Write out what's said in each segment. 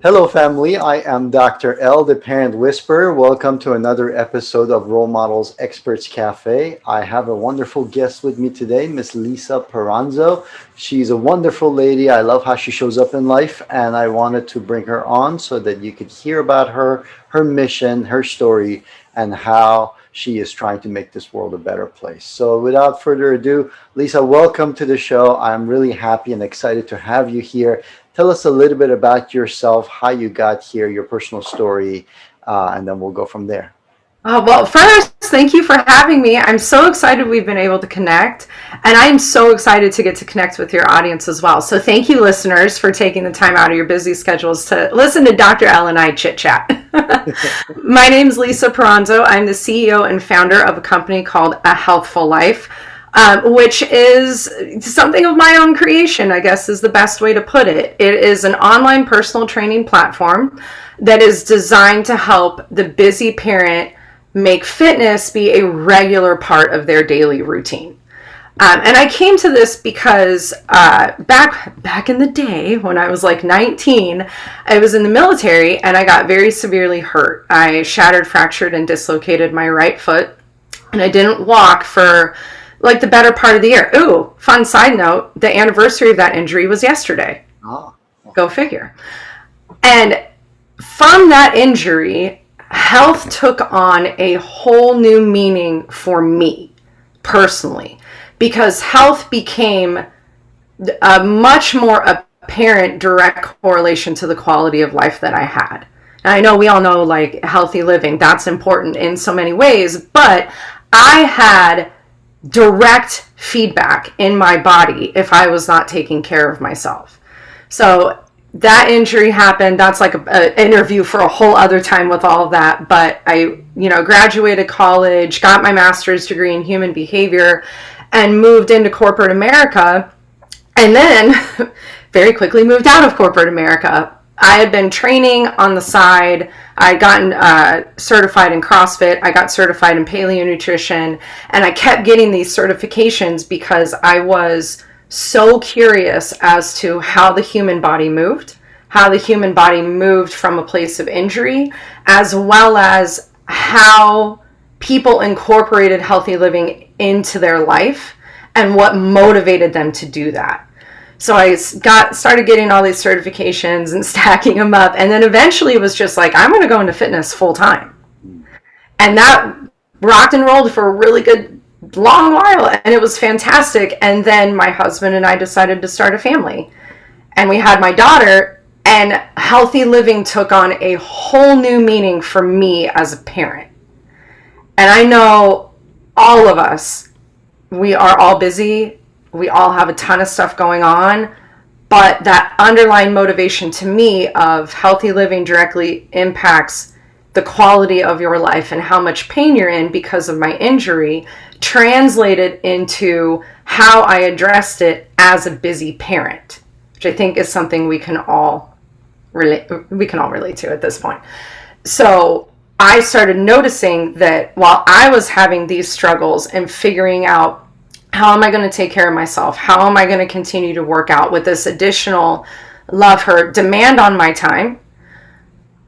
Hello, family. I am Dr. L, the Parent Whisperer. Welcome to another episode of Role Models Experts Cafe. I have a wonderful guest with me today, Miss Lisa Peranzo. She's a wonderful lady. I love how she shows up in life, and I wanted to bring her on so that you could hear about her, her mission, her story, and how she is trying to make this world a better place. So, without further ado, Lisa, welcome to the show. I'm really happy and excited to have you here. Tell us a little bit about yourself, how you got here, your personal story, and then we'll go from there. Well, first, thank you for having me. I'm so excited we've been able to connect, and I'm so excited to get to connect with your audience as well. So, thank you, listeners, for taking the time out of your busy schedules to listen to Dr. L and I chit chat. My name's Lisa Peranzo. I'm the CEO and founder of a company called A Healthful Life. Which is something of my own creation, I guess is the best way to put it. It is an online personal training platform that is designed to help the busy parent make fitness be a regular part of their daily routine. And I came to this because back in the day when I was like 19, I was in the military and I got very severely hurt. I shattered, fractured, and dislocated my right foot, and I didn't walk for like the better part of the year. Ooh, fun side note, the anniversary of that injury was yesterday. Oh, Go figure. And from that injury, health took on a whole new meaning for me personally, because health became a much more apparent direct correlation to the quality of life that I had. And I know we all know like healthy living, that's important in so many ways, but I had direct feedback in my body if I was not taking care of myself. So that injury happened. That's like an interview for a whole other time with all of that. But I, graduated college, got my master's degree in human behavior, and moved into corporate America. And then very quickly moved out of corporate America. I had been training on the side. I had gotten certified in CrossFit. I got certified in paleo nutrition. And I kept getting these certifications because I was so curious as to how the human body moved, how the human body moved from a place of injury, as well as how people incorporated healthy living into their life and what motivated them to do that. So I started getting all these certifications and stacking them up. And then eventually it was just like, I'm going to go into fitness full time. And that rocked and rolled for a really good long while. And it was fantastic. And then my husband and I decided to start a family. And we had my daughter, and healthy living took on a whole new meaning for me as a parent. And I know all of us, we are all busy. We all have a ton of stuff going on, but that underlying motivation to me of healthy living directly impacts the quality of your life and how much pain you're in because of my injury translated into how I addressed it as a busy parent, which I think is something we can all relate to at this point. So I started noticing that while I was having these struggles and figuring out how am I going to take care of myself? How am I going to continue to work out with this additional love her demand on my time?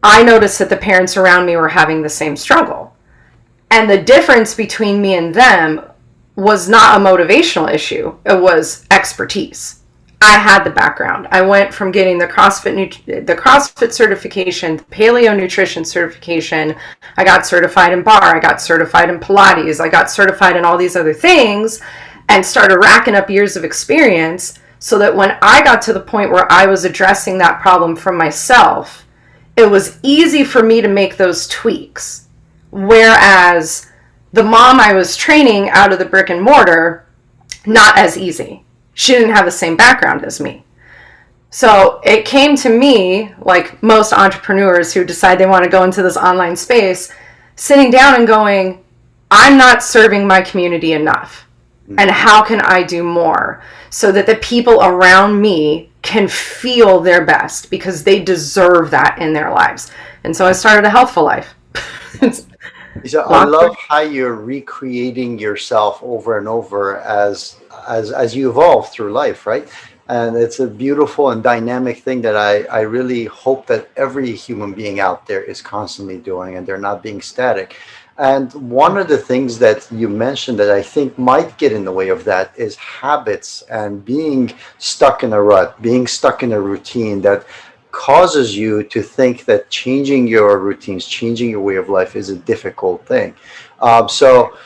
I noticed that the parents around me were having the same struggle. And the difference between me and them was not a motivational issue. It was expertise. I had the background. I went from getting the CrossFit certification, the paleo nutrition certification. I got certified in bar. I got certified in Pilates. I got certified in all these other things, and started racking up years of experience so that when I got to the point where I was addressing that problem for myself, it was easy for me to make those tweaks. Whereas the mom I was training out of the brick and mortar, not as easy. She didn't have the same background as me. So it came to me, like most entrepreneurs who decide they want to go into this online space, sitting down and going, I'm not serving my community enough. And how can I do more so that the people around me can feel their best, because they deserve that in their lives. And so I started A Healthful Life. So I love how you're recreating yourself over and over as you evolve through life, right? And it's a beautiful and dynamic thing that I really hope that every human being out there is constantly doing, and they're not being static. And one of the things that you mentioned that I think might get in the way of that is habits and being stuck in a rut, being stuck in a routine that causes you to think that changing your routines, changing your way of life is a difficult thing. So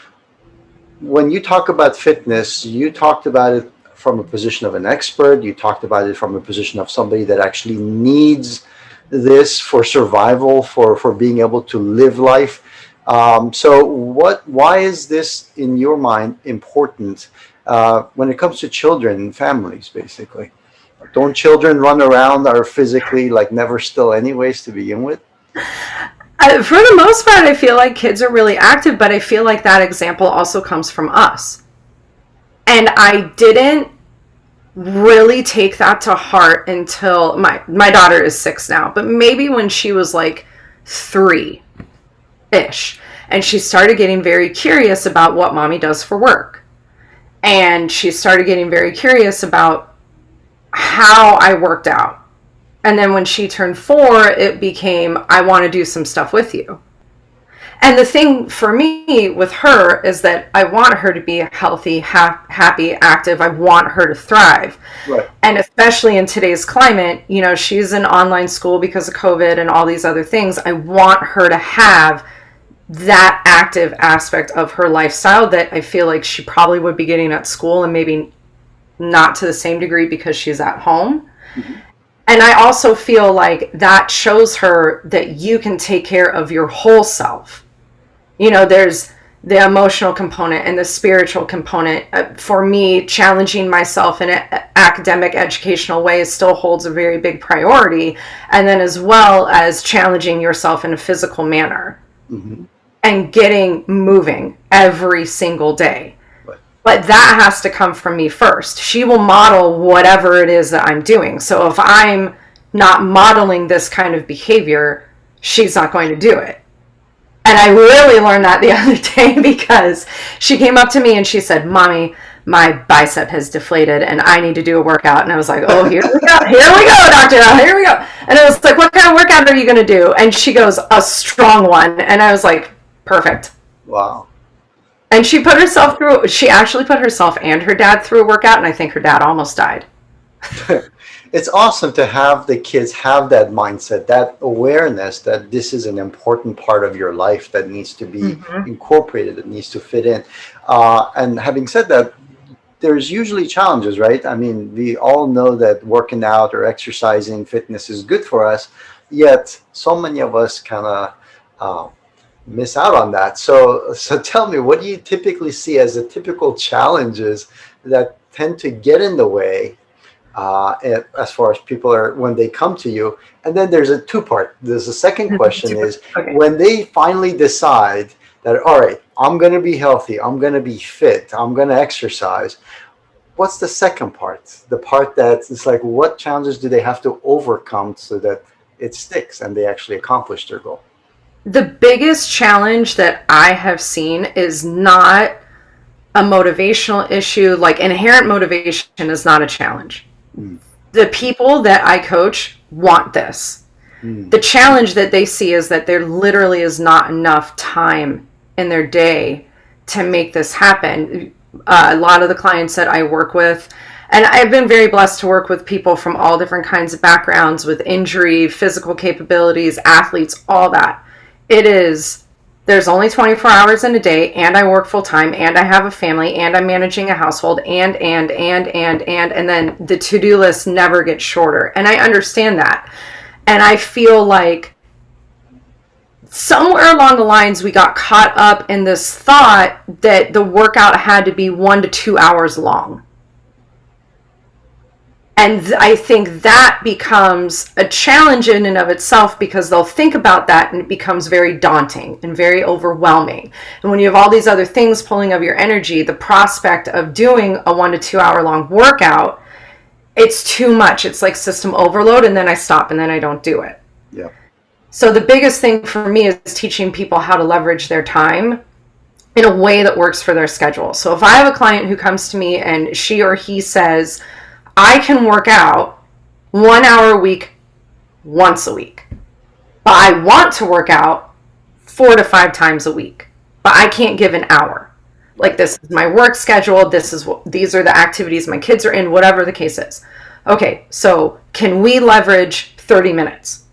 when you talk about fitness, you talked about it from a position of an expert. You talked about it from a position of somebody that actually needs this for survival, for being able to live life. So, why is this, in your mind, important when it comes to children and families, basically? Don't children run around are physically like never still, anyways, to begin with? For the most part, I feel like kids are really active, but I feel like that example also comes from us. And I didn't really take that to heart until my daughter is 6 now, but maybe when she was like 3-ish, and she started getting very curious about what mommy does for work. And she started getting very curious about how I worked out. And then when she turned 4, it became, I want to do some stuff with you. And the thing for me with her is that I want her to be healthy, happy, active. I want her to thrive. Right. And especially in today's climate, you know, she's in online school because of COVID and all these other things. I want her to have that active aspect of her lifestyle that I feel like she probably would be getting at school, and maybe not to the same degree because she's at home. Mm-hmm. And I also feel like that shows her that you can take care of your whole self. You know, there's the emotional component and the spiritual component. For me, challenging myself in an academic, educational way still holds a very big priority. And then as well as challenging yourself in a physical manner. Mm-hmm. And getting moving every single day. But that has to come from me first. She will model whatever it is that I'm doing. So if I'm not modeling this kind of behavior, she's not going to do it. And I really learned that the other day because she came up to me and she said, "Mommy, my bicep has deflated and I need to do a workout." And I was like, "Oh, here we go. Here we go, Dr. L. Here we go." And I was like, "What kind of workout are you going to do?" And she goes, "A strong one." And I was like, "Perfect." Wow. And she actually put herself and her dad through a workout, and I think her dad almost died. It's awesome to have the kids have that mindset, that awareness that this is an important part of your life that needs to be mm-hmm. incorporated, that needs to fit in. And having said that, there's usually challenges, right? I mean, we all know that working out or exercising, fitness is good for us, yet so many of us kind of miss out on that. So tell me, what do you typically see as the typical challenges that tend to get in the way as far as people are when they come to you? And then there's a two-part. There's a second question is when they finally decide that, all right, I'm going to be healthy, I'm going to be fit, I'm going to exercise. What's the second part? The part that it's like, what challenges do they have to overcome so that it sticks and they actually accomplish their goal? The biggest challenge that I have seen is not a motivational issue. Like, inherent motivation is not a challenge. Mm. The people that I coach want this. Mm. The challenge that they see is that there literally is not enough time in their day to make this happen. A lot of the clients that I work with, and I've been very blessed to work with people from all different kinds of backgrounds with injury, physical capabilities, athletes, all that. There's only 24 hours in a day, and I work full time, and I have a family, and I'm managing a household, and then the to-do list never gets shorter. And I understand that. And I feel like somewhere along the lines, we got caught up in this thought that the workout had to be 1 to 2 hours long. And I think that becomes a challenge in and of itself because they'll think about that and it becomes very daunting and very overwhelming. And when you have all these other things pulling of your energy, the prospect of doing a 1 to 2 hour long workout, it's too much. It's like system overload, and then I stop and then I don't do it. Yeah. So the biggest thing for me is teaching people how to leverage their time in a way that works for their schedule. So if I have a client who comes to me and she or he says, I can work out 1 hour a week, once a week. But I want to work out 4 to 5 times a week. But I can't give an hour. Like, this is my work schedule. These are the activities my kids are in, whatever the case is. Okay, so can we leverage 30 minutes?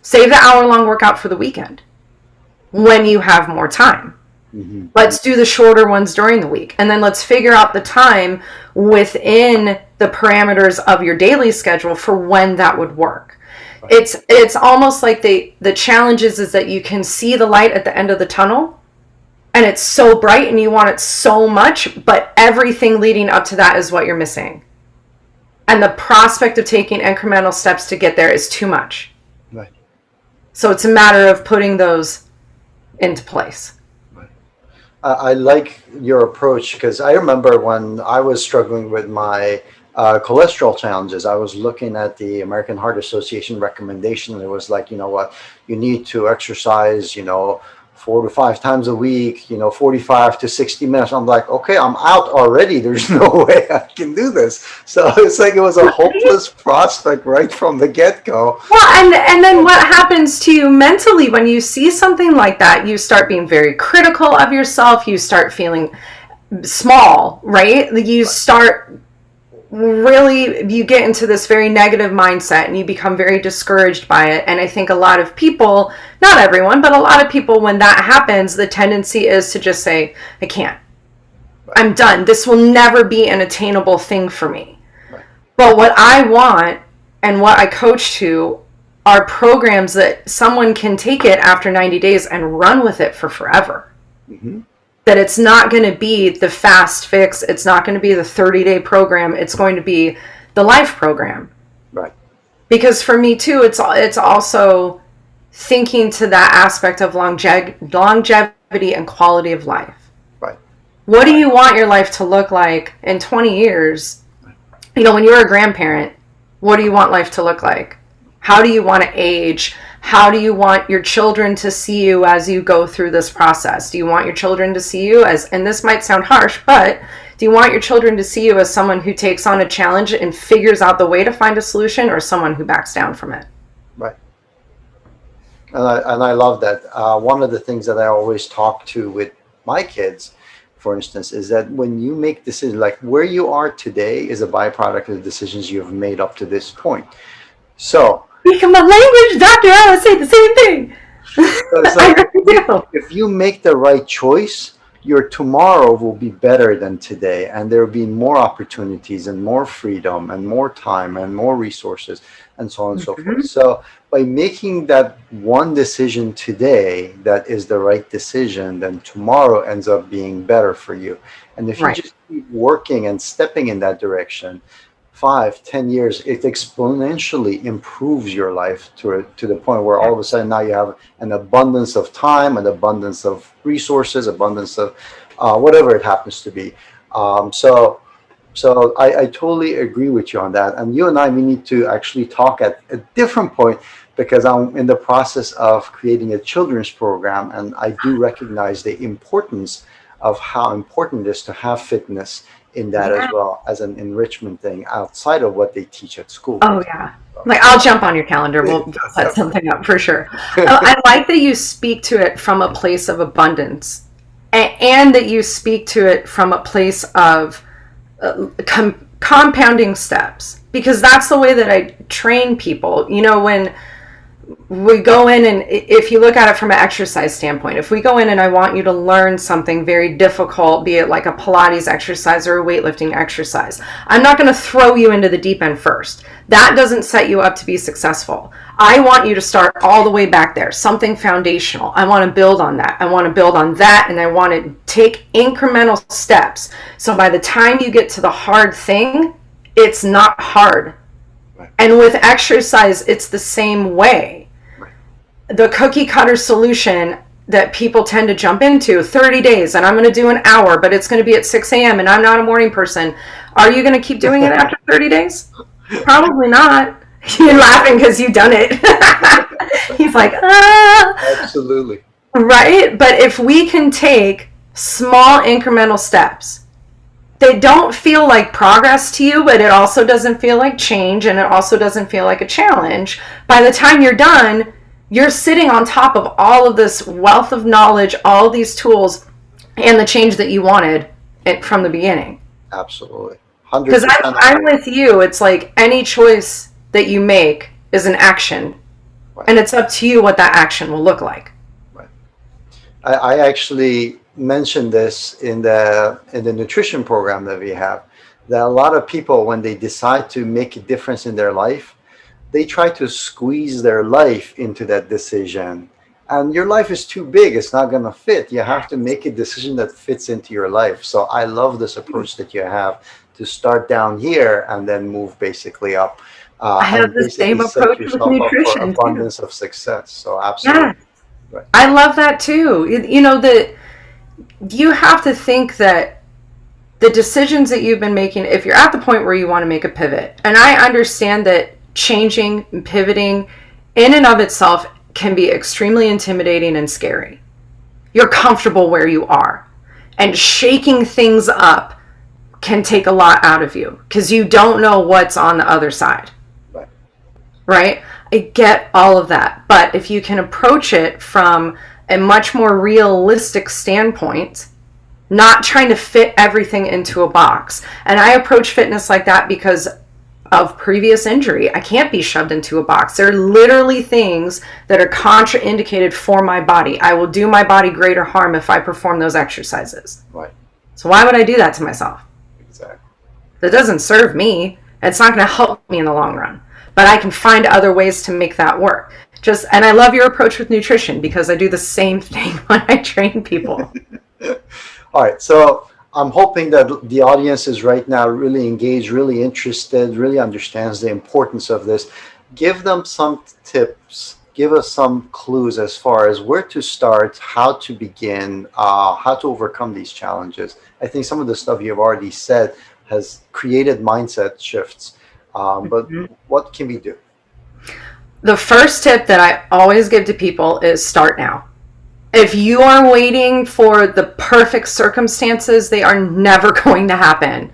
Save the hour-long workout for the weekend when you have more time. Mm-hmm. Let's do the shorter ones during the week. And then let's figure out the time within the parameters of your daily schedule for when that would work. Right. It's almost like the challenge is that you can see the light at the end of the tunnel, and it's so bright and you want it so much, but everything leading up to that is what you're missing. And the prospect of taking incremental steps to get there is too much. Right. So it's a matter of putting those into place. I like your approach, because I remember when I was struggling with my cholesterol challenges, I was looking at the American Heart Association recommendation, and it was like, you know what, you need to exercise, 4 to 5 times a week, 45 to 60 minutes. I'm like, okay, I'm out already. There's no way I can do this. So it's like it was a hopeless prospect right from the get-go. Well, and then what happens to you mentally when you see something like that? You start being very critical of yourself. You start feeling small, right? You start you get into this very negative mindset, and you become very discouraged by it. And I think a lot of people, not everyone, but a lot of people, when that happens, the tendency is to just say, I can't. I'm done. This will never be an attainable thing for me. Right. But what I want and what I coach to are programs that someone can take it after 90 days and run with it for forever. Mm-hmm. That it's not going to be the fast fix. It's not going to be the 30-day program. It's going to be the life program. Right. Because for me too, it's also thinking to that aspect of longevity and quality of life. Right. What do you want your life to look like in 20 years? When you're a grandparent, what do you want life to look like? How do you want to age? How do you want your children to see you as you go through this process? Do you want your children to see you as, and this might sound harsh, but do you want your children to see you as someone who takes on a challenge and figures out the way to find a solution, or someone who backs down from it? Right. And I love that. One of the things that I always talk to with my kids, for instance, is that when you make decisions, like where you are today is a byproduct of the decisions you have made up to this point. So, become a language doctor, I would say the same thing. Like, if you make the right choice, your tomorrow will be better than today, and there will be more opportunities and more freedom and more time and more resources and so on and so forth. So by making that one decision today that is the right decision, then tomorrow ends up being better for you. And if you just keep working and stepping in that direction, 5-10 years, it exponentially improves your life to the point where all of a sudden now you have an abundance of time, an abundance of resources, abundance of whatever it happens to be. So I totally agree with you on that. And you and I, we need to actually talk at a different point, because I'm in the process of creating a children's program, and I do recognize the importance of how important it is to have fitness in that as well as an enrichment thing outside of what they teach at school. Oh yeah. Like, I'll jump on your calendar. We'll set something up for sure. I like that you speak to it from a place of abundance, and that you speak to it from a place of compounding steps, because that's the way that I train people. When we go in, and if you look at it from an exercise standpoint, if we go in and I want you to learn something very difficult, be it like a Pilates exercise or a weightlifting exercise, I'm not going to throw you into the deep end first. That doesn't set you up to be successful. I want you to start all the way back there, something foundational. I want to build on that. I want to build on that, and I want to take incremental steps. So by the time you get to the hard thing, it's not hard. And with exercise, it's the same way. The cookie cutter solution that people tend to jump into, 30 days, and I'm going to do an hour, but it's going to be at 6 a.m. and I'm not a morning person. Are you going to keep doing it after 30 days? Probably not. You're laughing because you've done it. He's like, ah. Absolutely. Right? But if we can take small incremental steps, they don't feel like progress to you, but it also doesn't feel like change, and it also doesn't feel like a challenge. By the time you're done, you're sitting on top of all of this wealth of knowledge, all these tools, and the change that you wanted from the beginning. Absolutely. Because 100% I'm agree. with you. It's like any choice that you make is an action, Right. and it's up to you what that action will look like. Right. I actually mentioned this in the nutrition program that we have, that a lot of people, when they decide to make a difference in their life, they try to squeeze their life into that decision. And your life is too big, it's not going to fit. You have to make a decision that fits into your life. So I love this approach that you have, to start down here and then move basically up, I have and the basically same set approach with yourself up for nutrition too. abundance of success. So Yeah, absolutely. Right. I love that too. That you have to think that the decisions that you've been making, if you're at the point where you want to make a pivot, and I understand that changing and pivoting in and of itself can be extremely intimidating and scary. You're comfortable where you are, and shaking things up can take a lot out of you because you don't know what's on the other side, Right. right? I get all of that. But if you can approach it from a much more realistic standpoint, not trying to fit everything into a box. And I approach fitness like that because of previous injury. I can't be shoved into a box. There are literally things that are contraindicated for my body. I will do my body greater harm if I perform those exercises. Right. So why would I do that to myself? Exactly. That doesn't serve me. It's not going to help me in the long run. But I can find other ways to make that work. And I love your approach with nutrition because I do the same thing when I train people. All right. So I'm hoping that the audience is right now really engaged, really interested, really understands the importance of this. Give them some tips. Give us some clues as far as where to start, how to begin, how to overcome these challenges. I think some of the stuff you've already said has created mindset shifts. But what can we do? The first tip that I always give to people is start now. If you are waiting for the perfect circumstances, they are never going to happen.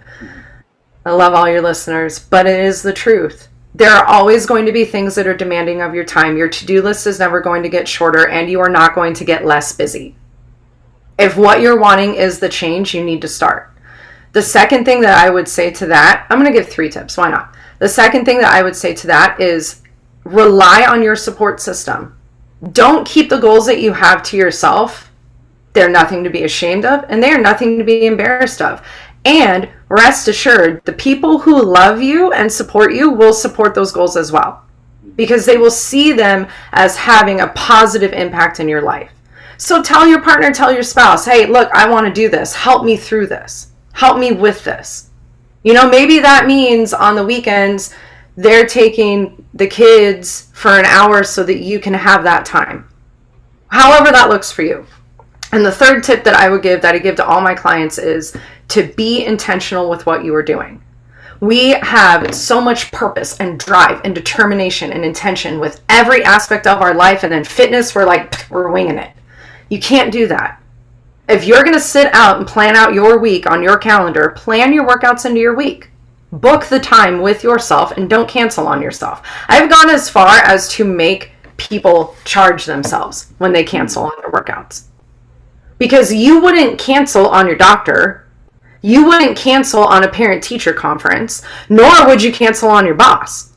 I love all your listeners, but it is the truth. There are always going to be things that are demanding of your time. Your to-do list is never going to get shorter, and you are not going to get less busy. If what you're wanting is the change, you need to start. The second thing that I would say to that, I'm going to give 3 tips. Why not? The second thing that I would say to that is rely on your support system. Don't keep the goals that you have to yourself. They're nothing to be ashamed of, and they are nothing to be embarrassed of. And rest assured, the people who love you and support you will support those goals as well, because they will see them as having a positive impact in your life. So tell your partner, tell your spouse, hey, look, I want to do this. Help me through this. Help me with this. Maybe that means on the weekends, they're taking the kids for an hour so that you can have that time. However that looks for you. And the third tip that I give to all my clients is to be intentional with what you are doing. We have so much purpose and drive and determination and intention with every aspect of our life, and then fitness, we're winging it. You can't do that. If you're going to sit out and plan out your week on your calendar, plan your workouts into your week. Book the time with yourself and don't cancel on yourself. I've gone as far as to make people charge themselves when they cancel on their workouts. Because you wouldn't cancel on your doctor. You wouldn't cancel on a parent-teacher conference, nor would you cancel on your boss.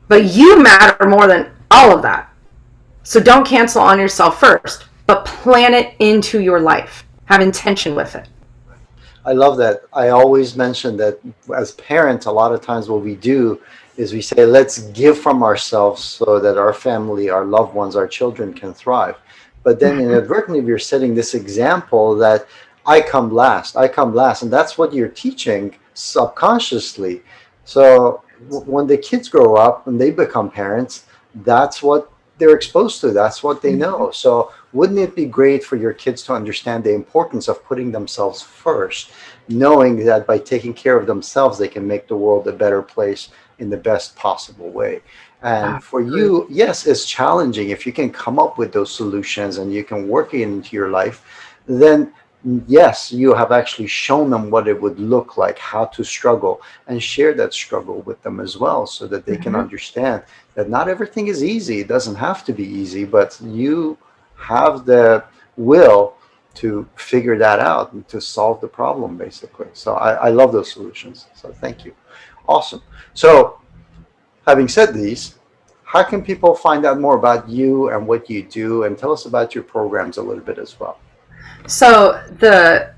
But you matter more than all of that. So don't cancel on yourself first, but plan it into your life. Have intention with it. I love that. I always mention that as parents, a lot of times what we do is we say, let's give from ourselves so that our family, our loved ones, our children can thrive. But then inadvertently, we're setting this example that I come last, I come last. And that's what you're teaching subconsciously. So when the kids grow up and they become parents, that's what they're exposed to. That's what they know. So wouldn't it be great for your kids to understand the importance of putting themselves first, knowing that by taking care of themselves, they can make the world a better place in the best possible way? And for you, yes, it's challenging. If you can come up with those solutions and you can work it into your life, then yes, you have actually shown them what it would look like, how to struggle, and share that struggle with them as well, so that they can Hmm. understand that not everything is easy. It doesn't have to be easy, but you have the will to figure that out and to solve the problem, basically. So I love those solutions. So thank you. Awesome. So, having said these, how can people find out more about you and what you do, and tell us about your programs a little bit as well? So the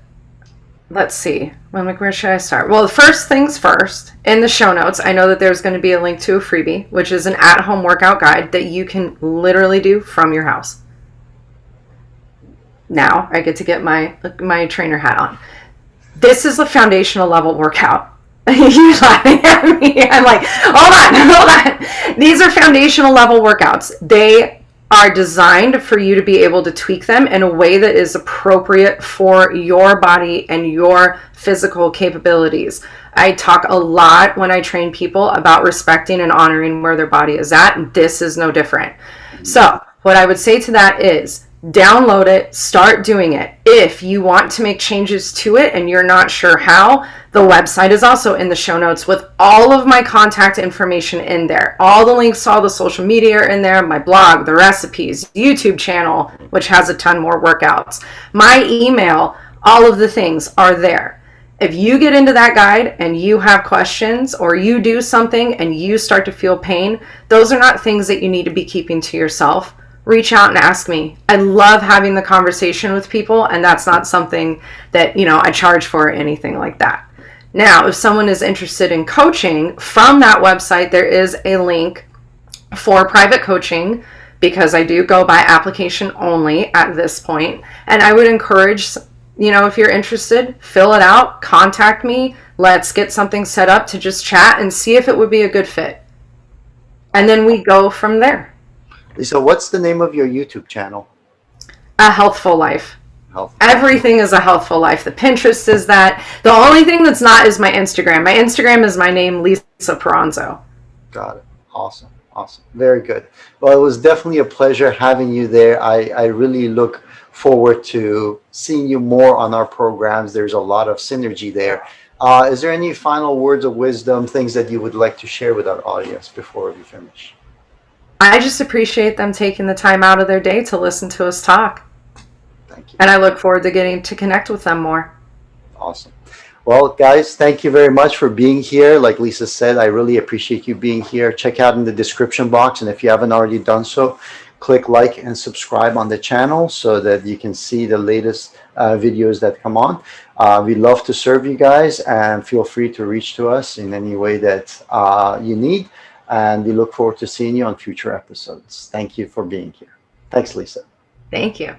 let's see. Well, like, where should I start? Well, first things first, in the show notes, I know that there's going to be a link to a freebie, which is an at home workout guide that you can literally do from your house. Now I get to get my trainer hat on. This is a foundational level workout. You laughing at me? I'm like, hold on. These are foundational level workouts. They are designed for you to be able to tweak them in a way that is appropriate for your body and your physical capabilities. I talk a lot when I train people about respecting and honoring where their body is at. This is no different. So, what I would say to that is download it, start doing it. If you want to make changes to it and you're not sure how, the website is also in the show notes with all of my contact information in there. All the links to all the social media are in there, my blog, the recipes, YouTube channel, which has a ton more workouts, my email, all of the things are there. If you get into that guide and you have questions, or you do something and you start to feel pain, those are not things that you need to be keeping to yourself. Reach out and ask me. I love having the conversation with people, and that's not something that, I charge for or anything like that. Now, if someone is interested in coaching, from that website, there is a link for private coaching, because I do go by application only at this point. And I would encourage, if you're interested, fill it out, contact me, let's get something set up to just chat and see if it would be a good fit. And then we go from there. So, what's the name of your YouTube channel? A healthful life. Healthful. Everything is a healthful life. The Pinterest is that. The only thing that's not is my Instagram. My Instagram is my name, Lisa Peranzo. Got it. Awesome. Awesome. Very good. Well, it was definitely a pleasure having you there. I really look forward to seeing you more on our programs. There's a lot of synergy there. Is there any final words of wisdom, things that you would like to share with our audience before we finish? I just appreciate them taking the time out of their day to listen to us talk. Thank you. And I look forward to getting to connect with them more. Awesome. Well, guys, thank you very much for being here. Like Lisa said, I really appreciate you being here. Check out in the description box. And if you haven't already done so, click like and subscribe on the channel so that you can see the latest videos that come on. We love to serve you guys, and feel free to reach to us in any way that you need. And we look forward to seeing you on future episodes. Thank you for being here. Thanks, Lisa. Thank you.